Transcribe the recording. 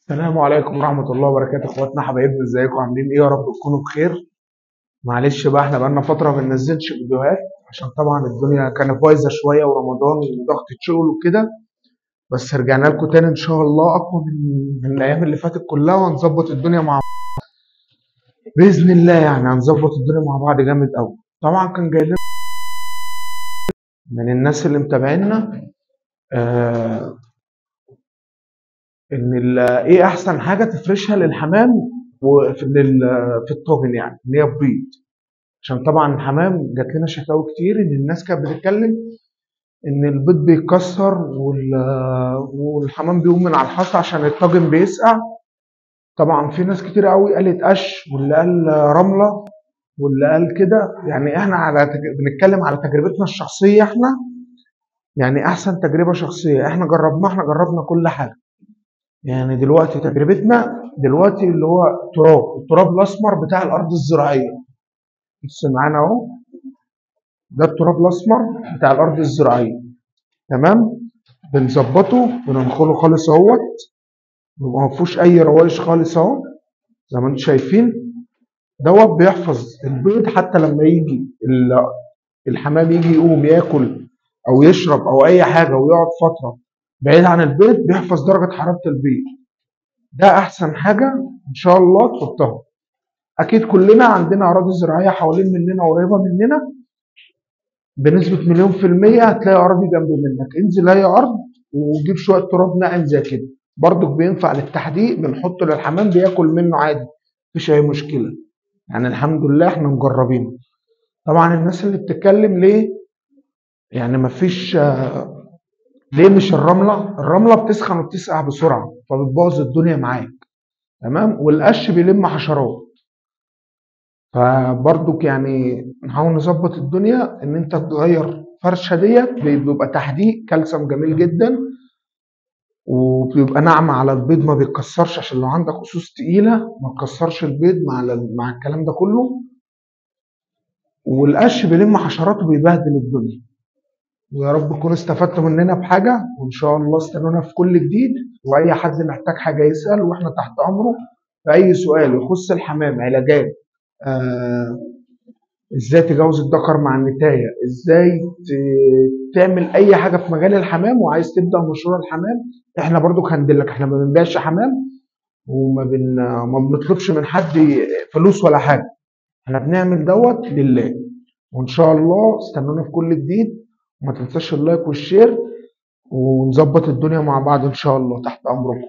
السلام عليكم ورحمة الله وبركاته، اخواتنا حبايبنا، ازيكم عاملين ايه؟ يا رب تكونوا بخير. معلش بقى، احنا بقالنا فترة ما بننزلش فيديوهات عشان طبعا الدنيا كانت بايظة شوية ورمضان وضغط الشغل وكده. بس رجعنا لكم تاني ان شاء الله اقوى من الايام اللي فاتت كلها، وهنظبط الدنيا مع بإذن الله. يعني هنظبط الدنيا مع بعض جامد قوي. طبعا كان جاي لنا من الناس اللي متابعينا آه ايه احسن حاجة تفرشها للحمام في الطاجن، يعني ان هي تبيض. عشان طبعا الحمام جات لنا شكاوي كتير ان الناس كانت بتتكلم ان البيض بيتكسر والحمام بيقوم من على الحصى عشان الطاجن بيسقع. طبعا في ناس كتير قوي قالت قش، واللي قال رمله، واللي قال كده. يعني احنا بنتكلم على تجربتنا الشخصيه احنا، يعني احسن تجربه شخصيه احنا جربناها. احنا جربنا كل حاجه. يعني دلوقتي تجربتنا دلوقتي اللي هو التراب الاسمر بتاع الارض الزراعيه. بص معانا اهو، ده التراب الاسمر بتاع الارض الزراعيه. تمام. بنظبطه بننخله خالص اهوت، ما فيهوش اي روايش خالص اهو، زي ما انتم شايفين. دوت بيحفظ البيض حتى لما يجي الحمام يجي يقوم ياكل او يشرب او اي حاجه ويقعد فتره بعيد عن البيض، بيحفظ درجه حراره البيض. ده احسن حاجه ان شاء الله تحطها. اكيد كلنا عندنا اراضي زراعيه حوالين مننا قريبه مننا، بنسبة مليون في المية هتلاقي أراضي جنب منك. انزل أي أرض وجيب شوية تراب ناعم زي كده، برضك بينفع للتحديق، بنحطه للحمام بياكل منه عادي، مفيش أي مشكلة. يعني الحمد لله احنا مجربينه. طبعا الناس اللي بتتكلم ليه، يعني مفيش ليه مش الرملة بتسخن وبتسقع بسرعة فبتبوظ الدنيا معاك. تمام. والقش بيلم حشرات. فبرضك يعني نحاول نظبط الدنيا ان انت تغير فرشه ديت، بيبقى تحديق كالسيوم جميل جدا، وبيبقى ناعمه على البيض، ما بيتكسرش. عشان لو عندك اسوس تقيله ما تكسرش البيض مع الكلام ده كله. والقش بيلم حشرات وبيبهدل الدنيا. ويا رب تكونوا استفدتوا مننا بحاجه، وان شاء الله استنونا في كل جديد. واي حد محتاج حاجه يسال، واحنا تحت امره في اي سؤال يخص الحمام، علاجات، آه ازاي تجوز الذكر مع النتايه، ازاي تعمل اي حاجه في مجال الحمام، وعايز تبدا مشروع الحمام، احنا برضو هندلك. احنا ما بنبيعش حمام، ما بنطلبش من حد فلوس ولا حاجه. احنا بنعمل دوت لله. وان شاء الله استنونا في كل جديد. وما تنساش اللايك والشير، ونظبط الدنيا مع بعض ان شاء الله. تحت امركم.